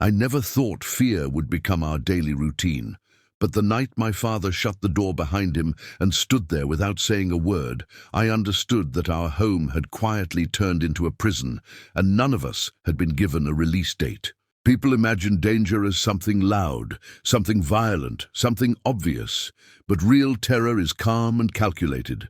I never thought fear would become our daily routine, but the night my father shut the door behind him and stood there without saying a word, I understood that our home had quietly turned into a prison, and none of us had been given a release date. People imagine danger as something loud, something violent, something obvious, but real terror is calm and calculated,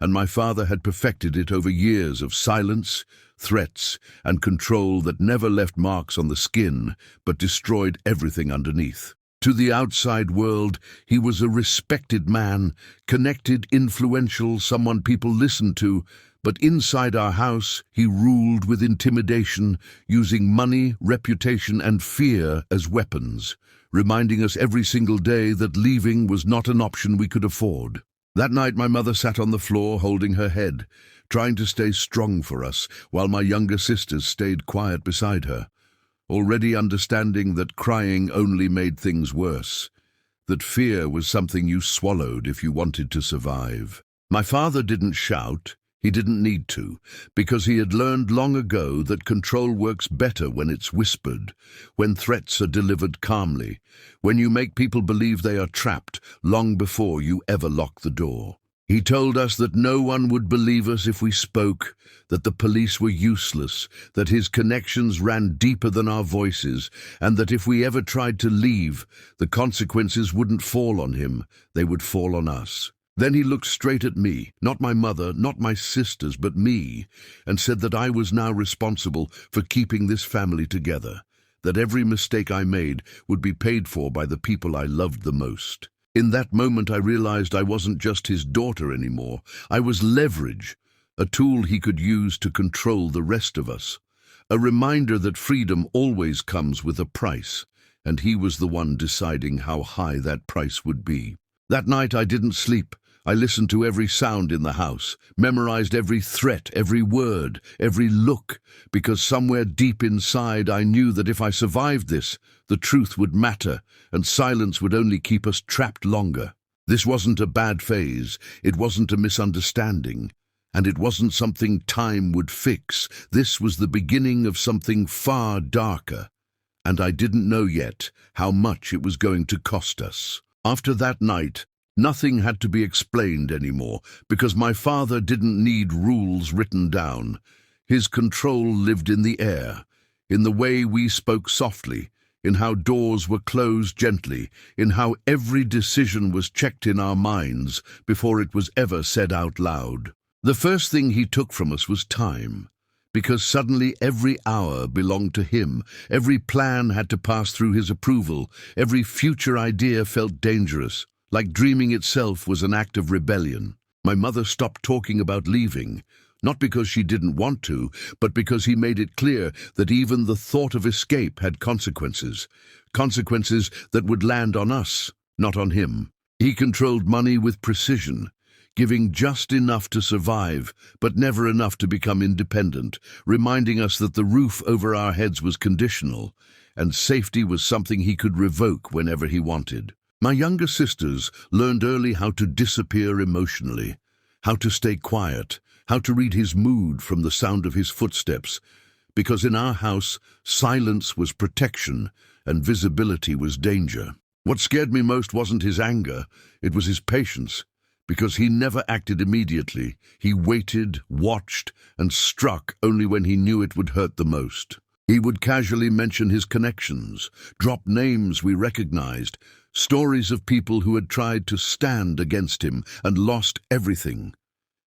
and my father had perfected it over years of silence, threats, and control that never left marks on the skin, but destroyed everything underneath. To the outside world, he was a respected man, connected, influential, someone people listened to, but inside our house, he ruled with intimidation, using money, reputation, and fear as weapons, reminding us every single day that leaving was not an option we could afford. That night, my mother sat on the floor holding her head, trying to stay strong for us, while my younger sisters stayed quiet beside her, already understanding that crying only made things worse, that fear was something you swallowed if you wanted to survive. My father didn't shout. He didn't need to, because he had learned long ago that control works better when it's whispered, when threats are delivered calmly, when you make people believe they are trapped long before you ever lock the door. He told us that no one would believe us if we spoke, that the police were useless, that his connections ran deeper than our voices, and that if we ever tried to leave, the consequences wouldn't fall on him, they would fall on us. Then he looked straight at me, not my mother, not my sisters, but me, and said that I was now responsible for keeping this family together, that every mistake I made would be paid for by the people I loved the most. In that moment I realized I wasn't just his daughter anymore. I was leverage, a tool he could use to control the rest of us, a reminder that freedom always comes with a price, and he was the one deciding how high that price would be. That night I didn't sleep. I listened to every sound in the house, memorized every threat, every word, every look, because somewhere deep inside I knew that if I survived this, the truth would matter, and silence would only keep us trapped longer. This wasn't a bad phase, it wasn't a misunderstanding, and it wasn't something time would fix. This was the beginning of something far darker, and I didn't know yet how much it was going to cost us. After that night, nothing had to be explained anymore, because my father didn't need rules written down. His control lived in the air, in the way we spoke softly, in how doors were closed gently, in how every decision was checked in our minds before it was ever said out loud. The first thing he took from us was time, because suddenly every hour belonged to him, every plan had to pass through his approval, every future idea felt dangerous, like dreaming itself was an act of rebellion. My mother stopped talking about leaving, not because she didn't want to, but because he made it clear that even the thought of escape had consequences, consequences that would land on us, not on him. He controlled money with precision, giving just enough to survive, but never enough to become independent, reminding us that the roof over our heads was conditional, and safety was something he could revoke whenever he wanted. My younger sisters learned early how to disappear emotionally, how to stay quiet, how to read his mood from the sound of his footsteps, because in our house, silence was protection and visibility was danger. What scared me most wasn't his anger, it was his patience, because he never acted immediately. He waited, watched, and struck only when he knew it would hurt the most. He would casually mention his connections, drop names we recognized, stories of people who had tried to stand against him and lost everything.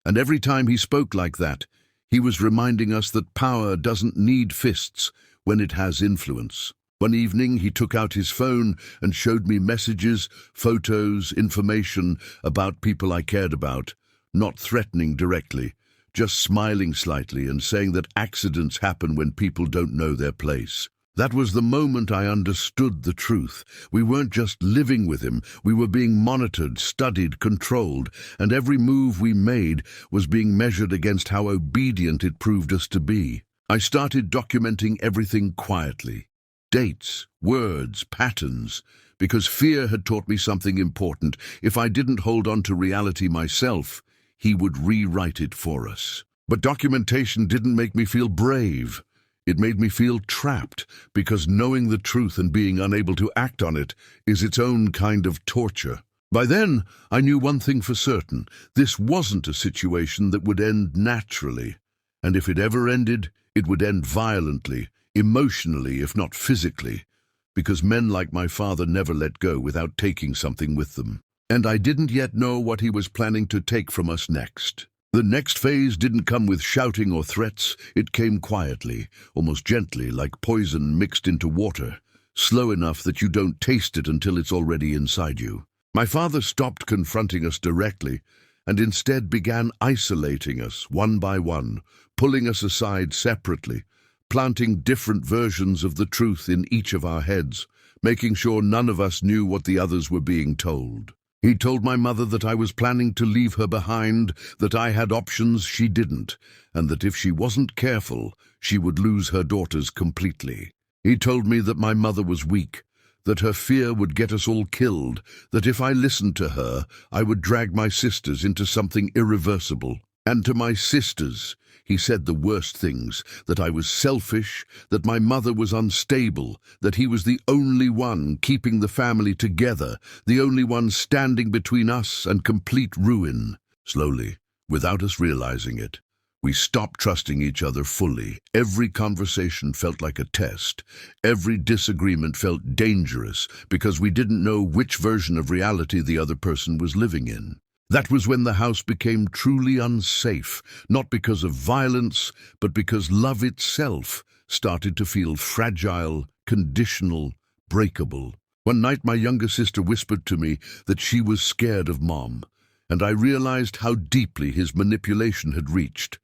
And every time he spoke like that, he was reminding us that power doesn't need fists when it has influence. One evening, he took out his phone and showed me messages, photos, information about people I cared about, not threatening directly, just smiling slightly and saying that accidents happen when people don't know their place. That was the moment I understood the truth. We weren't just living with him, we were being monitored, studied, controlled, and every move we made was being measured against how obedient it proved us to be. I started documenting everything quietly. Dates, words, patterns, because fear had taught me something important. If I didn't hold on to reality myself, he would rewrite it for us. But documentation didn't make me feel brave. It made me feel trapped, because knowing the truth and being unable to act on it is its own kind of torture. By then, I knew one thing for certain. This wasn't a situation that would end naturally. And if it ever ended, it would end violently, emotionally, if not physically, because men like my father never let go without taking something with them. And I didn't yet know what he was planning to take from us next. The next phase didn't come with shouting or threats. It came quietly, almost gently, like poison mixed into water, slow enough that you don't taste it until it's already inside you. My father stopped confronting us directly and instead began isolating us one by one, pulling us aside separately, planting different versions of the truth in each of our heads, making sure none of us knew what the others were being told. He told my mother that I was planning to leave her behind, that I had options she didn't, and that if she wasn't careful, she would lose her daughters completely. He told me that my mother was weak, that her fear would get us all killed, that if I listened to her, I would drag my sisters into something irreversible. And to my sisters, he said the worst things, that I was selfish, that my mother was unstable, that he was the only one keeping the family together, the only one standing between us and complete ruin. Slowly, without us realizing it, we stopped trusting each other fully. Every conversation felt like a test. Every disagreement felt dangerous because we didn't know which version of reality the other person was living in. That was when the house became truly unsafe, not because of violence, but because love itself started to feel fragile, conditional, breakable. One night my younger sister whispered to me that she was scared of Mom, and I realized how deeply his manipulation had reached,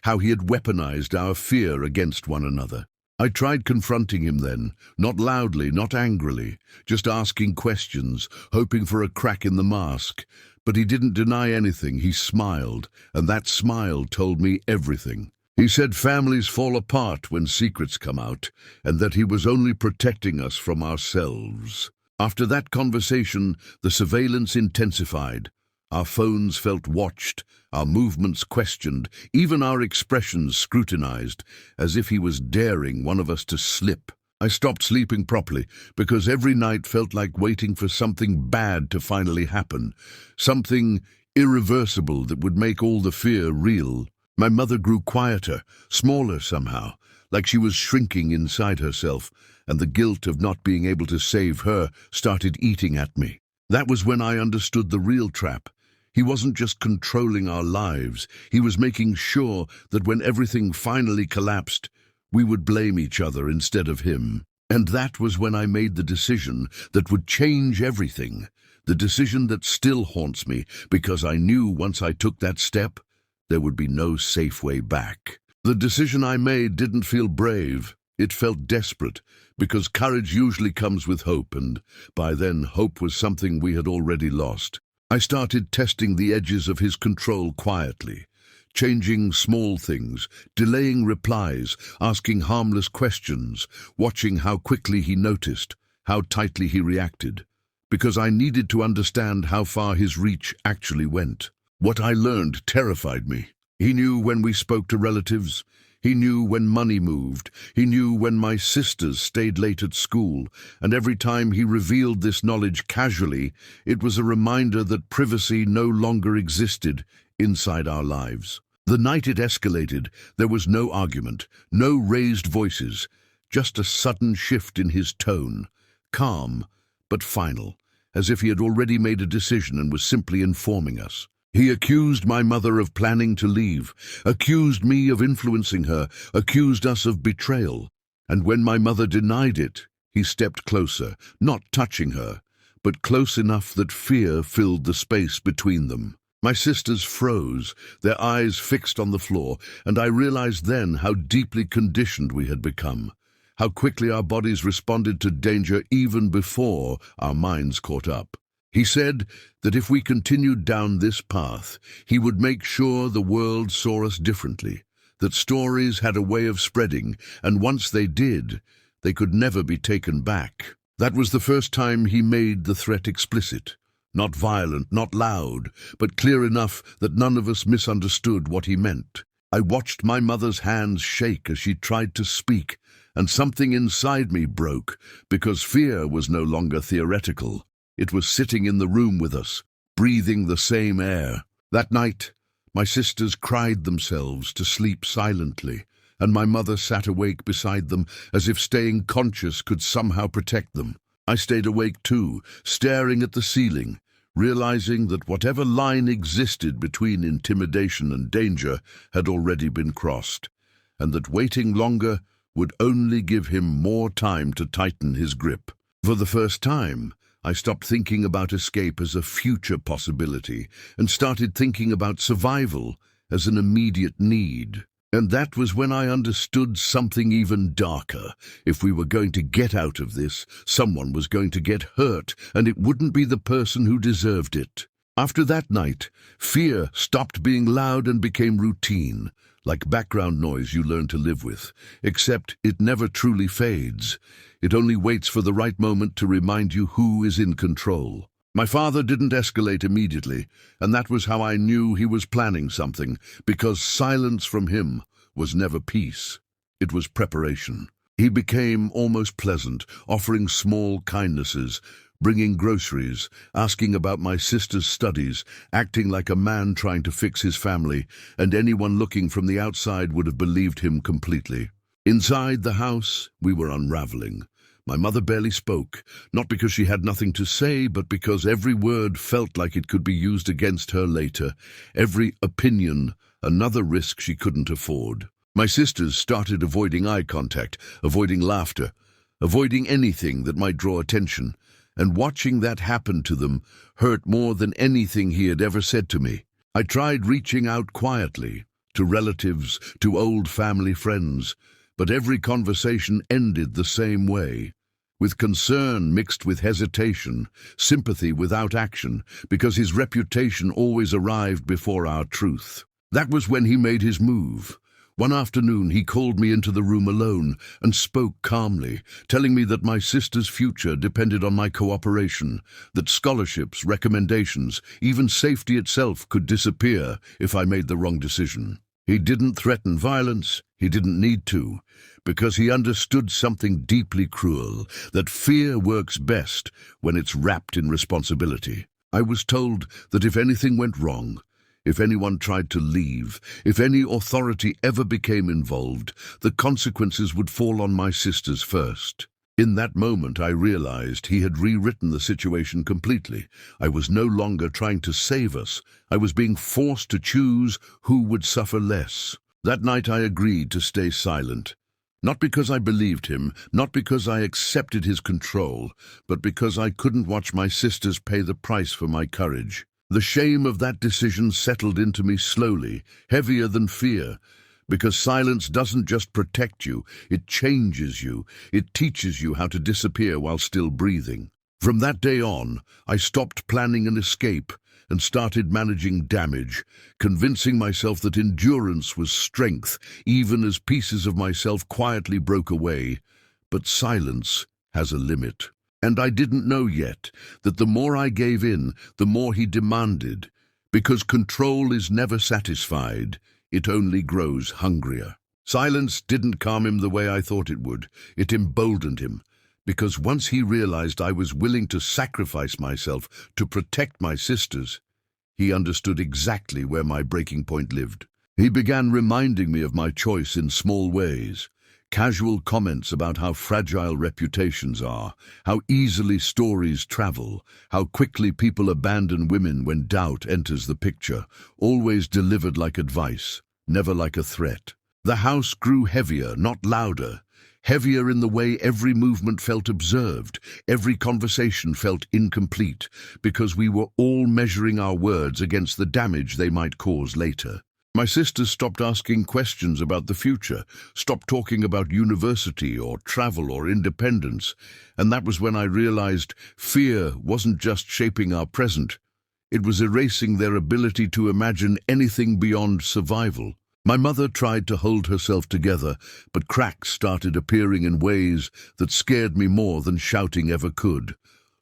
how he had weaponized our fear against one another. I tried confronting him then, not loudly, not angrily, just asking questions, hoping for a crack in the mask. But he didn't deny anything. He smiled, and that smile told me everything. He said families fall apart when secrets come out, and that he was only protecting us from ourselves. After that conversation, the surveillance intensified. Our phones felt watched, our movements questioned, even our expressions scrutinized, as if he was daring one of us to slip. I stopped sleeping properly because every night felt like waiting for something bad to finally happen, something irreversible that would make all the fear real. My mother grew quieter, smaller somehow, like she was shrinking inside herself, and the guilt of not being able to save her started eating at me. That was when I understood the real trap. He wasn't just controlling our lives, he was making sure that when everything finally collapsed, we would blame each other instead of him. And that was when I made the decision that would change everything. The decision that still haunts me, because I knew once I took that step, there would be no safe way back. The decision I made didn't feel brave. It felt desperate, because courage usually comes with hope, and by then hope was something we had already lost. I started testing the edges of his control quietly, changing small things, delaying replies, asking harmless questions, watching how quickly he noticed, how tightly he reacted, because I needed to understand how far his reach actually went. What I learned terrified me. He knew when we spoke to relatives. He knew when money moved. He knew when my sisters stayed late at school, and every time he revealed this knowledge casually, it was a reminder that privacy no longer existed inside our lives. The night it escalated, there was no argument, no raised voices, just a sudden shift in his tone, calm but final, as if he had already made a decision and was simply informing us. He accused my mother of planning to leave, accused me of influencing her, accused us of betrayal. And when my mother denied it, he stepped closer, not touching her, but close enough that fear filled the space between them. My sisters froze, their eyes fixed on the floor, and I realized then how deeply conditioned we had become, how quickly our bodies responded to danger even before our minds caught up. He said that if we continued down this path, he would make sure the world saw us differently, that stories had a way of spreading, and once they did, they could never be taken back. That was the first time he made the threat explicit. Not violent, not loud, but clear enough that none of us misunderstood what he meant. I watched my mother's hands shake as she tried to speak, and something inside me broke, because fear was no longer theoretical. It was sitting in the room with us, breathing the same air. That night, my sisters cried themselves to sleep silently, and my mother sat awake beside them as if staying conscious could somehow protect them. I stayed awake too, staring at the ceiling, realizing that whatever line existed between intimidation and danger had already been crossed, and that waiting longer would only give him more time to tighten his grip. For the first time, I stopped thinking about escape as a future possibility and started thinking about survival as an immediate need. And that was when I understood something even darker. If we were going to get out of this, someone was going to get hurt, and it wouldn't be the person who deserved it. After that night, fear stopped being loud and became routine, like background noise you learn to live with, except it never truly fades. It only waits for the right moment to remind you who is in control. My father didn't escalate immediately, and that was how I knew he was planning something, because silence from him was never peace. It was preparation. He became almost pleasant, offering small kindnesses, bringing groceries, asking about my sister's studies, acting like a man trying to fix his family, and anyone looking from the outside would have believed him completely. Inside the house, we were unraveling. My mother barely spoke, not because she had nothing to say, but because every word felt like it could be used against her later, every opinion another risk she couldn't afford. My sisters started avoiding eye contact, avoiding laughter, avoiding anything that might draw attention, and watching that happen to them hurt more than anything he had ever said to me. I tried reaching out quietly, to relatives, to old family friends, but every conversation ended the same way, with concern mixed with hesitation, sympathy without action, because his reputation always arrived before our truth. That was when he made his move. One afternoon he called me into the room alone and spoke calmly, telling me that my sister's future depended on my cooperation, that scholarships, recommendations, even safety itself could disappear if I made the wrong decision. He didn't threaten violence, he didn't need to, because he understood something deeply cruel, that fear works best when it's wrapped in responsibility. I was told that if anything went wrong, if anyone tried to leave, if any authority ever became involved, the consequences would fall on my sisters first. In that moment, I realized he had rewritten the situation completely. I was no longer trying to save us. I was being forced to choose who would suffer less. That night I agreed to stay silent. Not because I believed him, not because I accepted his control, but because I couldn't watch my sisters pay the price for my courage. The shame of that decision settled into me slowly, heavier than fear, because silence doesn't just protect you, it changes you. It teaches you how to disappear while still breathing. From that day on, I stopped planning an escape and started managing damage, convincing myself that endurance was strength, even as pieces of myself quietly broke away. But silence has a limit. And I didn't know yet that the more I gave in, the more he demanded, because control is never satisfied. It only grows hungrier. Silence didn't calm him the way I thought it would. It emboldened him, because once he realized I was willing to sacrifice myself to protect my sisters, he understood exactly where my breaking point lived. He began reminding me of my choice in small ways. Casual comments about how fragile reputations are, how easily stories travel, how quickly people abandon women when doubt enters the picture, always delivered like advice, never like a threat. The house grew heavier, not louder, heavier in the way every movement felt observed, every conversation felt incomplete, because we were all measuring our words against the damage they might cause later. My sisters stopped asking questions about the future, stopped talking about university or travel or independence, and that was when I realized fear wasn't just shaping our present, it was erasing their ability to imagine anything beyond survival. My mother tried to hold herself together, but cracks started appearing in ways that scared me more than shouting ever could.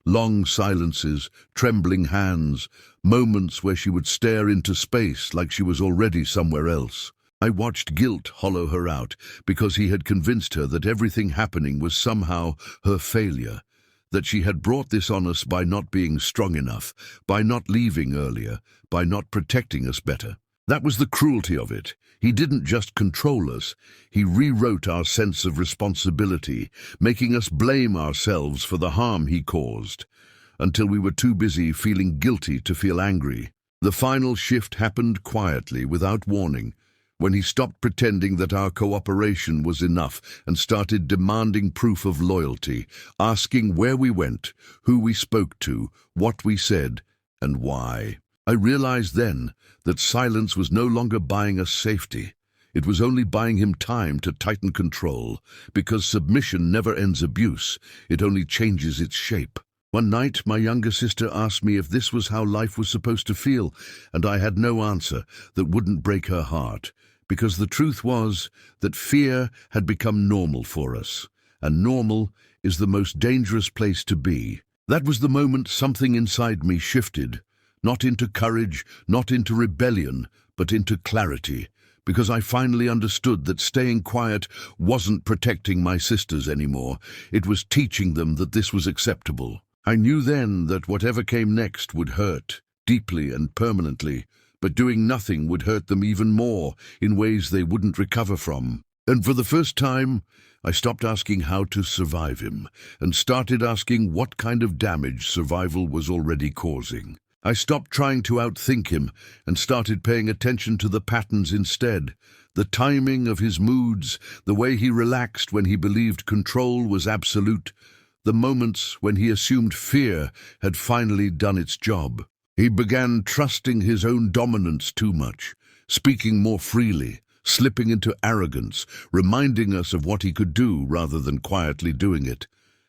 Long silences, trembling hands, moments where she would stare into space like she was already somewhere else. I watched guilt hollow her out because he had convinced her that everything happening was somehow her failure, that she had brought this on us by not being strong enough, by not leaving earlier, by not protecting us better. That was the cruelty of it. He didn't just control us, he rewrote our sense of responsibility, making us blame ourselves for the harm he caused, until we were too busy feeling guilty to feel angry. The final shift happened quietly, without warning, when he stopped pretending that our cooperation was enough and started demanding proof of loyalty, asking where we went, who we spoke to, what we said, and why. I realized then that silence was no longer buying us safety. It was only buying him time to tighten control, because submission never ends abuse, it only changes its shape. One night, my younger sister asked me if this was how life was supposed to feel, and I had no answer that wouldn't break her heart, because the truth was that fear had become normal for us, and normal is the most dangerous place to be. That was the moment something inside me shifted, not into courage, not into rebellion, but into clarity, because I finally understood that staying quiet wasn't protecting my sisters anymore. It was teaching them that this was acceptable. I knew then that whatever came next would hurt, deeply and permanently, but doing nothing would hurt them even more in ways they wouldn't recover from. And for the first time, I stopped asking how to survive him, and started asking what kind of damage survival was already causing. I stopped trying to outthink him and started paying attention to the patterns instead, the timing of his moods, the way he relaxed when he believed control was absolute, the moments when he assumed fear had finally done its job. He began trusting his own dominance too much, speaking more freely, slipping into arrogance, reminding us of what he could do rather than quietly doing it.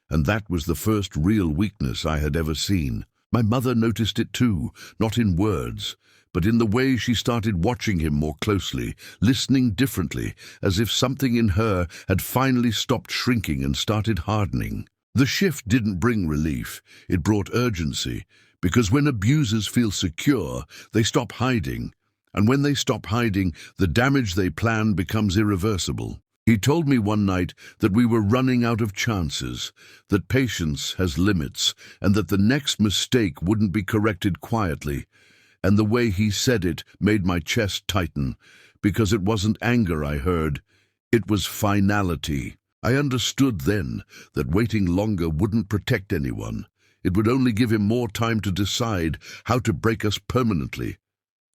And that was the first real weakness I had ever seen. My mother noticed it too, not in words, but in the way she started watching him more closely, listening differently, as if something in her had finally stopped shrinking and started hardening. The shift didn't bring relief, it brought urgency, because when abusers feel secure, they stop hiding, and when they stop hiding, the damage they plan becomes irreversible. He told me one night that we were running out of chances, that patience has limits, and that the next mistake wouldn't be corrected quietly. And the way he said it made my chest tighten, because it wasn't anger I heard, it was finality. I understood then that waiting longer wouldn't protect anyone. It would only give him more time to decide how to break us permanently.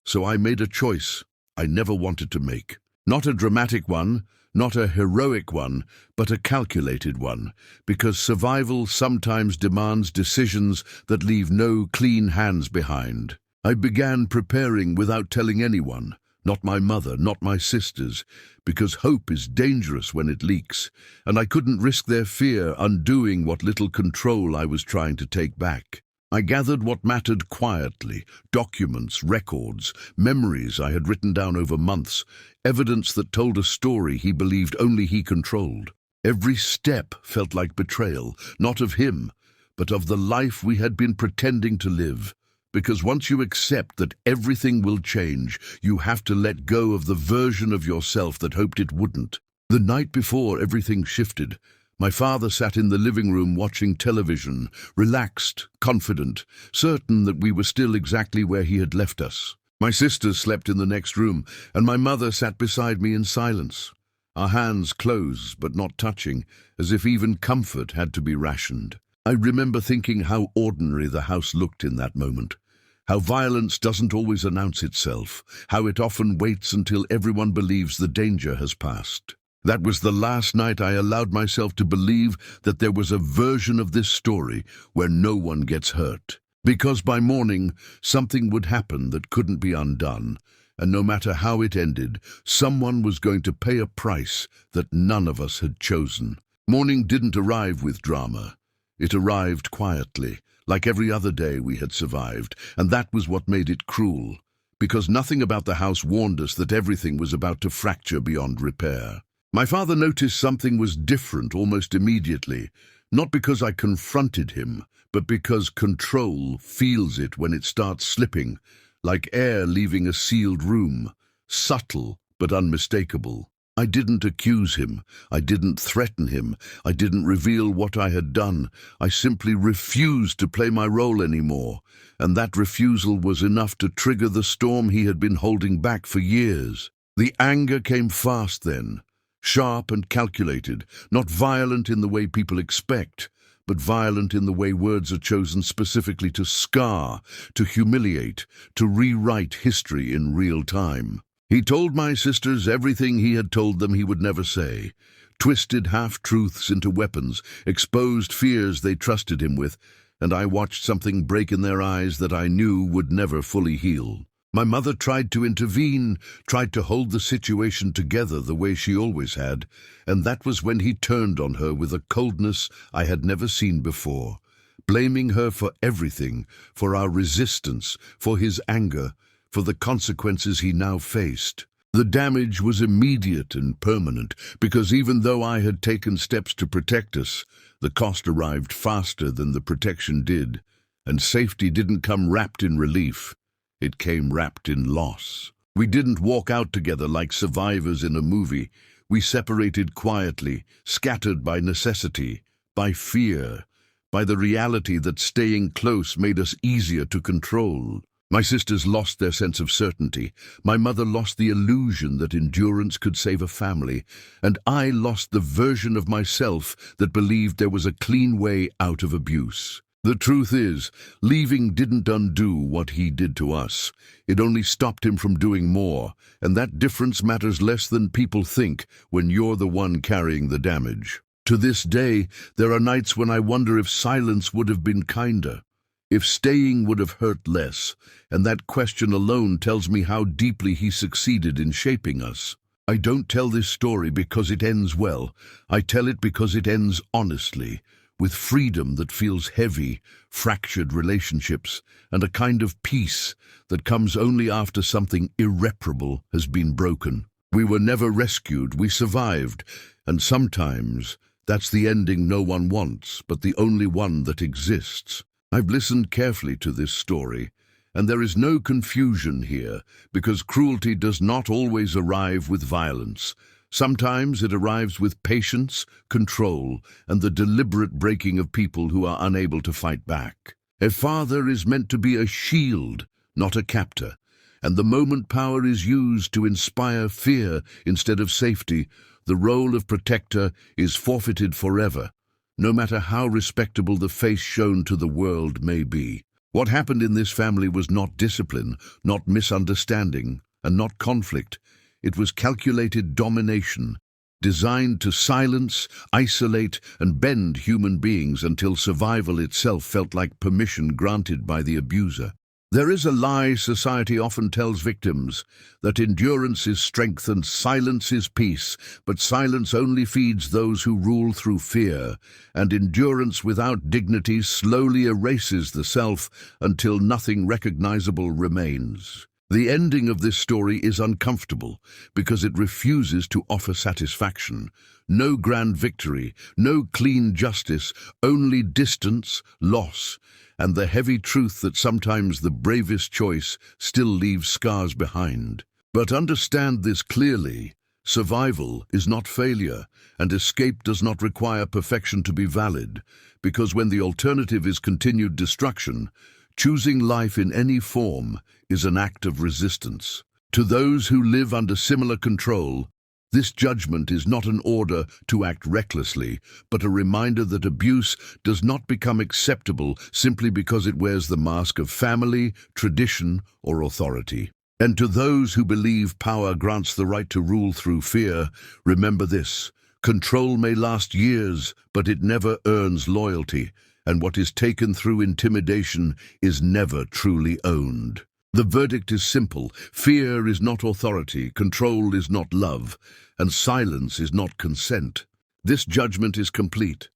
So I made a choice I never wanted to make. Not a dramatic one, not a heroic one, but a calculated one, because survival sometimes demands decisions that leave no clean hands behind. I began preparing without telling anyone, not my mother, not my sisters, because hope is dangerous when it leaks, and I couldn't risk their fear undoing what little control I was trying to take back. I gathered what mattered quietly, documents, records, memories I had written down over months, evidence that told a story he believed only he controlled. Every step felt like betrayal, not of him, but of the life we had been pretending to live. Because once you accept that everything will change, you have to let go of the version of yourself that hoped it wouldn't. The night before everything shifted, my father sat in the living room watching television, relaxed, confident, certain that we were still exactly where he had left us. My sisters slept in the next room, and my mother sat beside me in silence, our hands closed but not touching, as if even comfort had to be rationed. I remember thinking how ordinary the house looked in that moment, how violence doesn't always announce itself, how it often waits until everyone believes the danger has passed. That was the last night I allowed myself to believe that there was a version of this story where no one gets hurt. Because by morning, something would happen that couldn't be undone, and no matter how it ended, someone was going to pay a price that none of us had chosen. Morning didn't arrive with drama. It arrived quietly, like every other day we had survived, and that was what made it cruel, because nothing about the house warned us that everything was about to fracture beyond repair. My father noticed something was different almost immediately, not because I confronted him, but because control feels it when it starts slipping, like air leaving a sealed room, subtle but unmistakable. I didn't accuse him. I didn't threaten him. I didn't reveal what I had done. I simply refused to play my role anymore, and that refusal was enough to trigger the storm he had been holding back for years. The anger came fast then, sharp and calculated, not violent in the way people expect, but violent in the way words are chosen specifically to scar, to humiliate, to rewrite history in real time. He told my sisters everything he had told them he would never say, twisted half-truths into weapons, exposed fears they trusted him with, and I watched something break in their eyes that I knew would never fully heal. My mother tried to intervene, tried to hold the situation together the way she always had, and that was when he turned on her with a coldness I had never seen before, blaming her for everything, for our resistance, for his anger, for the consequences he now faced. The damage was immediate and permanent, because even though I had taken steps to protect us, the cost arrived faster than the protection did, and safety didn't come wrapped in relief. It came wrapped in loss. We didn't walk out together like survivors in a movie. We separated quietly, scattered by necessity, by fear, by the reality that staying close made us easier to control. My sisters lost their sense of certainty. My mother lost the illusion that endurance could save a family, and I lost the version of myself that believed there was a clean way out of abuse. The truth is, leaving didn't undo what he did to us. It only stopped him from doing more, and that difference matters less than people think when you're the one carrying the damage. To this day, there are nights when I wonder if silence would have been kinder, if staying would have hurt less, and that question alone tells me how deeply he succeeded in shaping us. I don't tell this story because it ends well. I tell it because it ends honestly, with freedom that feels heavy, fractured relationships, and a kind of peace that comes only after something irreparable has been broken. We were never rescued, we survived, and sometimes that's the ending no one wants, but the only one that exists. I've listened carefully to this story, and there is no confusion here, because cruelty does not always arrive with violence. Sometimes it arrives with patience, control, and the deliberate breaking of people who are unable to fight back. A father is meant to be a shield, not a captor, and the moment power is used to inspire fear instead of safety, the role of protector is forfeited forever, no matter how respectable the face shown to the world may be. What happened in this family was not discipline, not misunderstanding, and not conflict. It was calculated domination, designed to silence, isolate, and bend human beings until survival itself felt like permission granted by the abuser. There is a lie society often tells victims, that endurance is strength and silence is peace, but silence only feeds those who rule through fear, and endurance without dignity slowly erases the self until nothing recognizable remains. The ending of this story is uncomfortable because it refuses to offer satisfaction. No grand victory, no clean justice, only distance, loss, and the heavy truth that sometimes the bravest choice still leaves scars behind. But understand this clearly: survival is not failure, and escape does not require perfection to be valid, because when the alternative is continued destruction, choosing life in any form is an act of resistance. To those who live under similar control, this judgment is not an order to act recklessly, but a reminder that abuse does not become acceptable simply because it wears the mask of family, tradition, or authority. And to those who believe power grants the right to rule through fear, remember this: control may last years, but it never earns loyalty, and what is taken through intimidation is never truly owned. The verdict is simple: fear is not authority, control is not love, and silence is not consent. This judgment is complete.